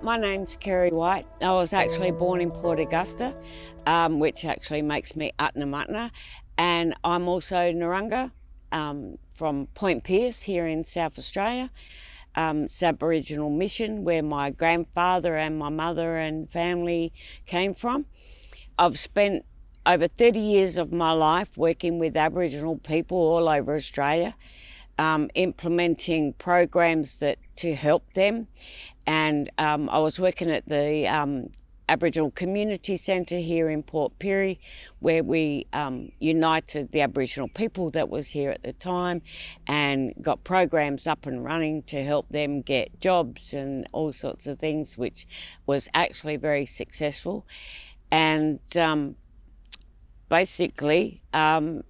My name's Kerry White. I was actually born in Port Augusta, which actually makes me Utna Mutna. And I'm also Narunga from Point Pearce here in South Australia. It's Aboriginal mission where my grandfather and my mother and family came from. I've spent over 30 years of my life working with Aboriginal people all over Australia, implementing programs to help them. And I was working at the Aboriginal Community Centre here in Port Pirie, where we united the Aboriginal people that was here at the time and got programs up and running to help them get jobs and all sorts of things, which was actually very successful. And basically, I'm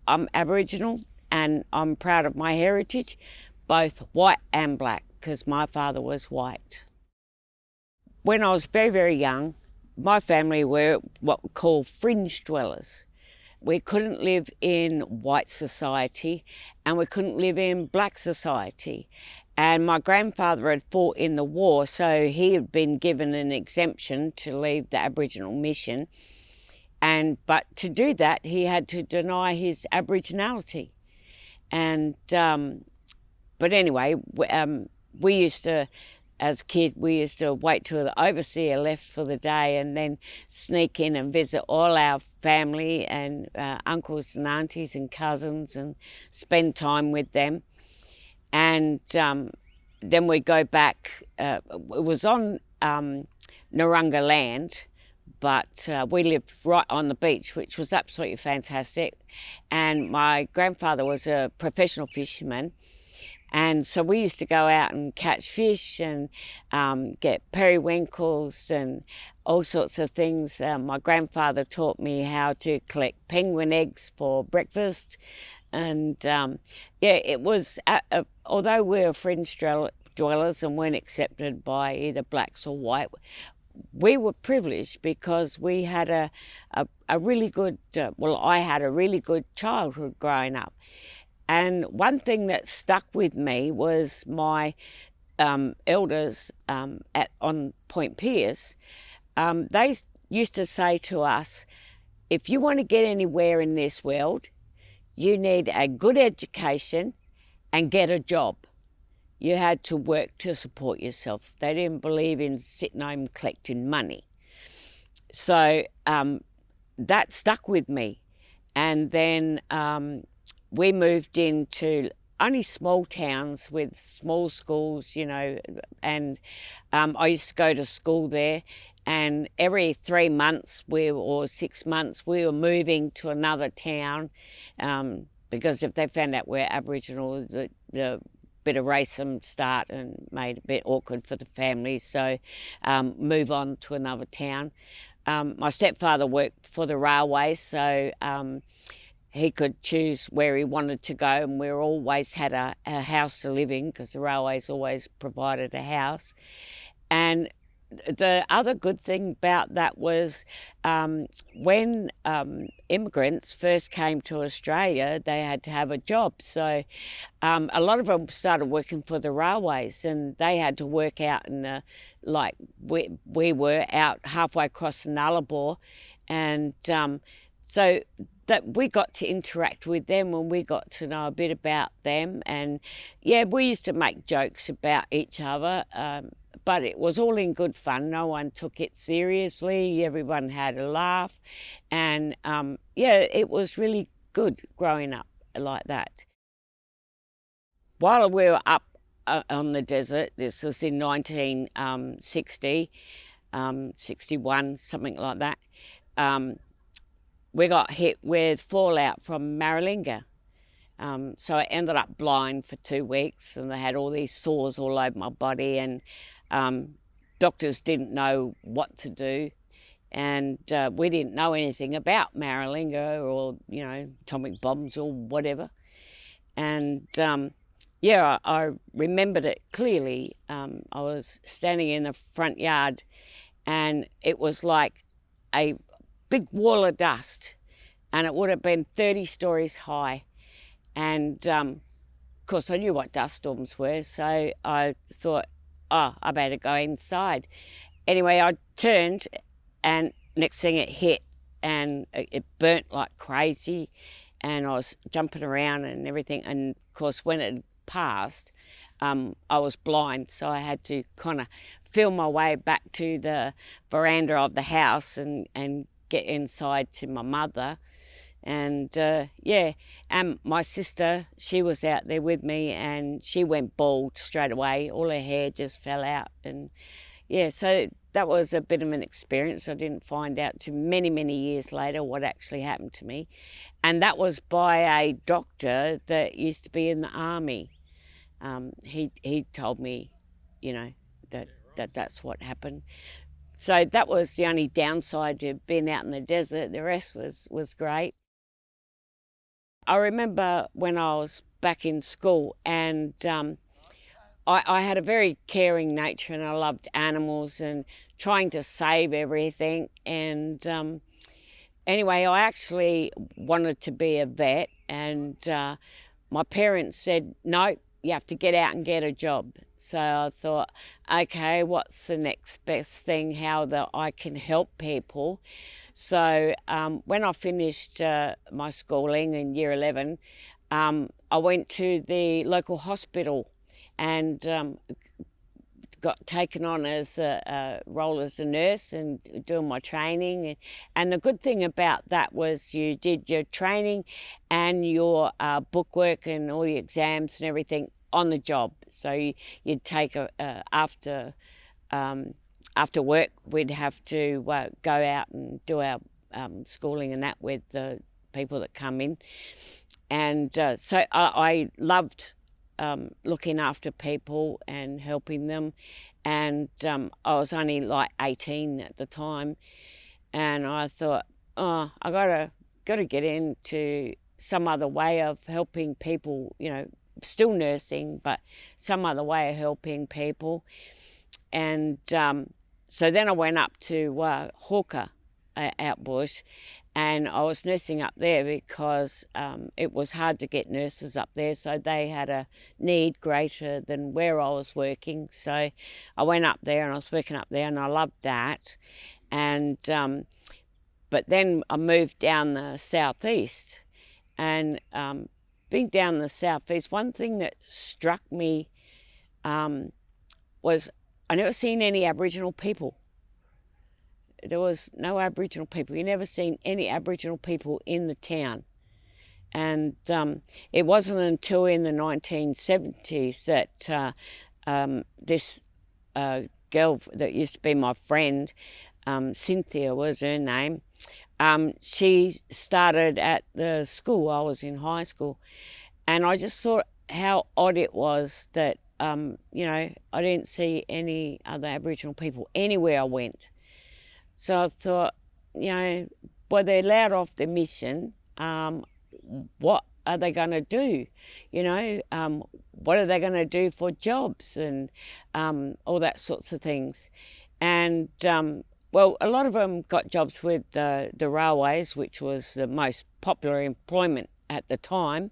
Aboriginal and I'm proud of my heritage, both white and black, because my father was white. When I was very, very young, my family were what we call fringe dwellers. We couldn't live in white society and we couldn't live in black society. And my grandfather had fought in the war, so he had been given an exemption to leave the Aboriginal mission. But to do that, he had to deny his Aboriginality. And but anyway, we used to, as a kid, we used to wait till the overseer left for the day and then sneak in and visit all our family and uncles and aunties and cousins and spend time with them. And then we'd go back. It was on Narunga land, but we lived right on the beach, which was absolutely fantastic. And my grandfather was a professional fisherman. And so we used to go out and catch fish and get periwinkles and all sorts of things. My grandfather taught me how to collect penguin eggs for breakfast. And it was, although we were fringe dwellers and weren't accepted by either blacks or white, we were privileged because we had a really good, I had a really good childhood growing up. And one thing that stuck with me was my elders on Point Pearce. They used to say to us, if you want to get anywhere in this world, you need a good education and get a job. You had to work to support yourself. They didn't believe in sitting home collecting money. So that stuck with me. And then we moved into only small towns with small schools, and I used to go to school there, and every 3 months or 6 months we were moving to another town because if they found out we're Aboriginal, the bit of racism start and made a bit awkward for the families, so move on to another town. My stepfather worked for the railways, so he could choose where he wanted to go, and we always had a house to live in because the railways always provided a house. And the other good thing about that was when immigrants first came to Australia, they had to have a job. So a lot of them started working for the railways, and they had to work out in like we were out halfway across the Nullarbor, and so that we got to interact with them and we got to know a bit about them. And yeah, we used to make jokes about each other, but it was all in good fun. No one took it seriously. Everyone had a laugh. And it was really good growing up like that. While we were up on the desert, this was in 1960, 61, something like that, we got hit with fallout from Maralinga. So I ended up blind for 2 weeks, and I had all these sores all over my body, and doctors didn't know what to do. And we didn't know anything about Maralinga or, atomic bombs or whatever. And I remembered it clearly. I was standing in the front yard and it was like a big wall of dust, and it would have been 30 stories high. And of course I knew what dust storms were, so I thought, oh, I better go inside. Anyway, I turned and next thing it hit and it burnt like crazy and I was jumping around and everything. And of course, when it passed, I was blind, so I had to kind of feel my way back to the veranda of the house and get inside to my mother. And yeah, and my sister, she was out there with me and she went bald straight away. All her hair just fell out. And yeah, so that was a bit of an experience. I didn't find out till many, many years later what actually happened to me. And that was by a doctor that used to be in the army. He told me, you know, that's what happened. So that was the only downside to being out in the desert. The rest was great. I remember when I was back in school and I had a very caring nature and I loved animals and trying to save everything. And anyway, I actually wanted to be a vet and my parents said, no, you have to get out and get a job. So I thought, okay, what's the next best thing, how that I can help people? So when I finished my schooling in year 11, I went to the local hospital and got taken on as a role as a nurse and doing my training. And the good thing about that was you did your training and your bookwork and all the exams and everything on the job. So you'd take after work, we'd have to go out and do our schooling and that with the people that come in. And so I loved looking after people and helping them. And I was only like 18 at the time. And I thought, oh, I gotta get into some other way of helping people, you know, still nursing, but some other way of helping people. And so then I went up to Hawker out bush, and I was nursing up there because it was hard to get nurses up there, so they had a need greater than where I was working. So I went up there and I was working up there and I loved that. And but then I moved down the southeast, and being down the southeast, one thing that struck me was I never seen any Aboriginal people. There was no Aboriginal people. You never seen any Aboriginal people in the town. And it wasn't until in the 1970s that this girl that used to be my friend, Cynthia was her name, she started at the school. I was in high school. And I just thought how odd it was that, you know, I didn't see any other Aboriginal people anywhere I went. So I thought, you know, well, they're allowed off the mission. What are they going to do? You know, what are they going to do for jobs and all that sorts of things? And, well, a lot of them got jobs with the railways, which was the most popular employment at the time.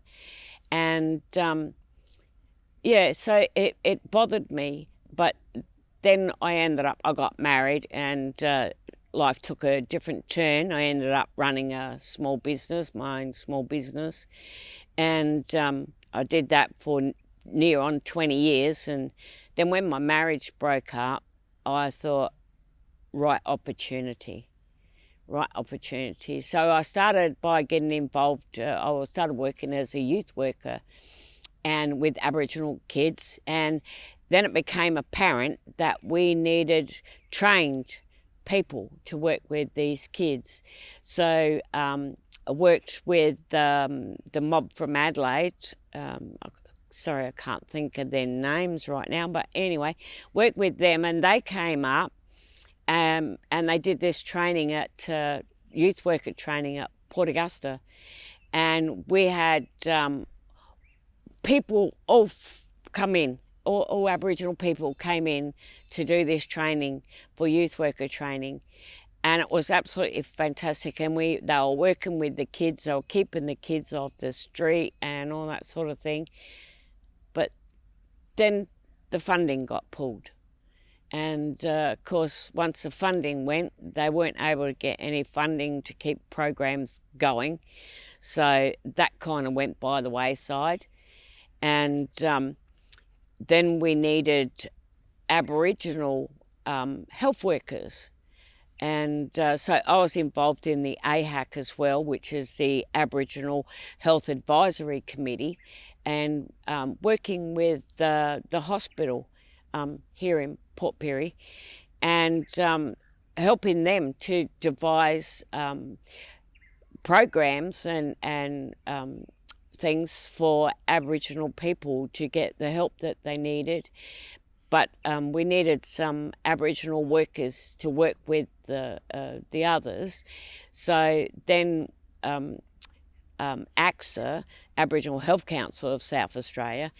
And, yeah, so it bothered me. But then I got married and life took a different turn. I ended up running a small business, my own small business. And I did that for near on 20 years. And then when my marriage broke up, I thought, right opportunity. So I started by getting involved. I started working as a youth worker and with Aboriginal kids. And then it became apparent that we needed trained people to work with these kids. So I worked with the mob from Adelaide. Sorry, I can't think of their names right now, but anyway, worked with them and they came up and they did this training at youth worker training at Port Augusta. And we had people all come in. All Aboriginal people came in to do this training for youth worker training, and it was absolutely fantastic. And they were working with the kids, they were keeping the kids off the street and all that sort of thing. But then the funding got pulled, And of course, once the funding went, they weren't able to get any funding to keep programs going. So that kind of went by the wayside. And then we needed Aboriginal health workers. And so I was involved in the AHAC as well, which is the Aboriginal Health Advisory Committee, and working with the hospital here in Port Pirie, and helping them to devise programs and things for Aboriginal people to get the help that they needed. But we needed some Aboriginal workers to work with the others. So then AXA, Aboriginal Health Council of South Australia,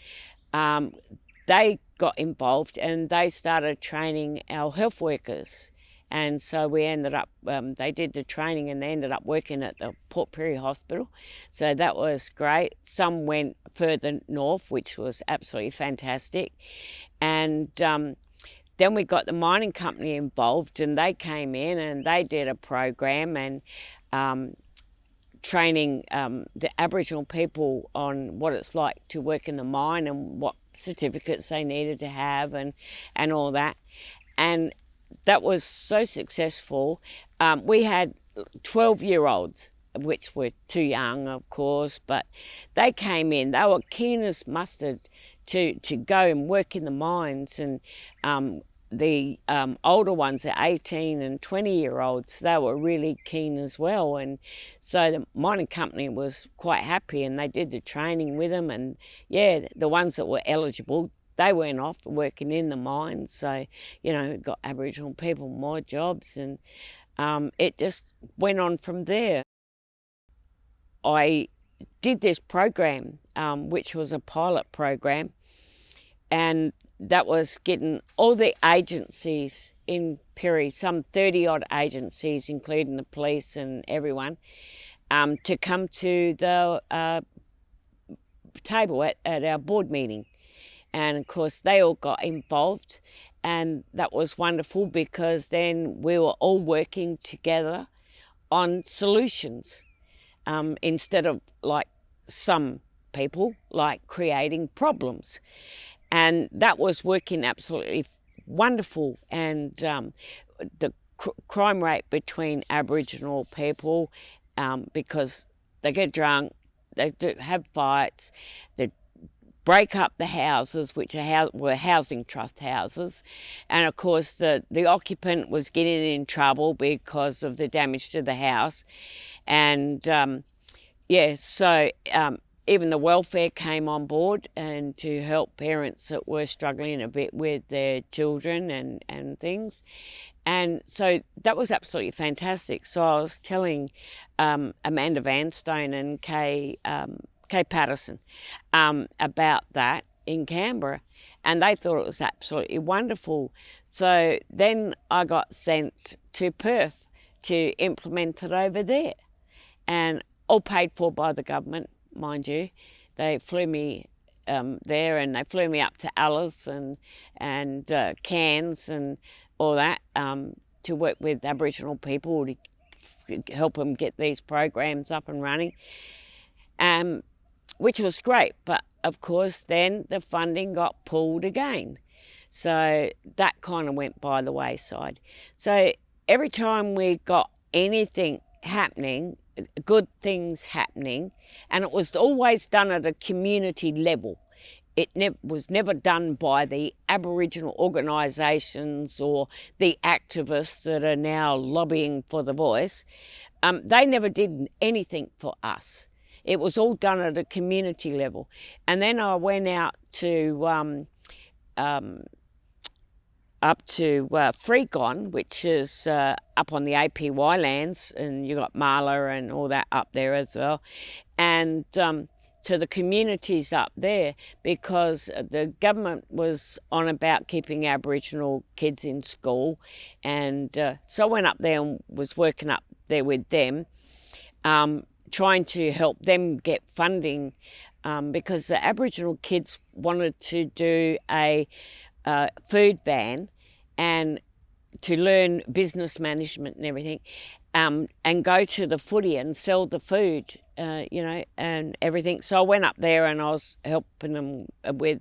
they got involved and they started training our health workers. And so we ended up, they did the training and they ended up working at the Port Pirie Hospital. So that was great. Some went further north, which was absolutely fantastic. And then we got the mining company involved, and they came in and they did a program and training the Aboriginal people on what it's like to work in the mine and what certificates they needed to have and all that. And that was so successful. We had 12-year-olds, which were too young, of course, but they came in. They were keen as mustard to go and work in the mines. And the older ones, the 18 and 20-year-olds, they were really keen as well. And so the mining company was quite happy, and they did the training with them. And yeah, the ones that were eligible, they went off working in the mines. So, you know, it got Aboriginal people more jobs, and it just went on from there. I did this program, which was a pilot program, and that was getting all the agencies in Pirie, some 30-odd agencies, including the police and everyone, to come to the table at our board meeting. And of course, they all got involved, and that was wonderful because then we were all working together on solutions instead of, like some people, like creating problems. And that was working absolutely wonderful. And the crime rate between Aboriginal people, because they get drunk, they do have fights, they break up the houses, which were housing trust houses. And of course the occupant was getting in trouble because of the damage to the house. And yeah, so even the welfare came on board and to help parents that were struggling a bit with their children and things. And so that was absolutely fantastic. So I was telling Amanda Vanstone and Kay Patterson about that in Canberra, and they thought it was absolutely wonderful. So then I got sent to Perth to implement it over there, and all paid for by the government, mind you. They flew me there, and they flew me up to Alice and Cairns and all that to work with Aboriginal people to help them get these programs up and running. Which was great, but of course then the funding got pulled again. So that kind of went by the wayside. So every time we got anything happening, good things happening, and it was always done at a community level. It was never done by the Aboriginal organisations or the activists that are now lobbying for the voice. They never did anything for us. It was all done at a community level. And then I went out to up to Freegon, which is up on the APY lands, and you got Marla and all that up there as well, and to the communities up there, because the government was on about keeping Aboriginal kids in school. And so I went up there and was working up there with them, trying to help them get funding, because the Aboriginal kids wanted to do a food van and to learn business management and everything, and go to the footy and sell the food, and everything. So I went up there and I was helping them with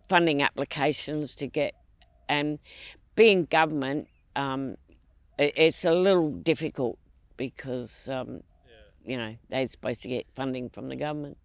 funding applications to get, and being government, it's a little difficult because, they're supposed to get funding from the government.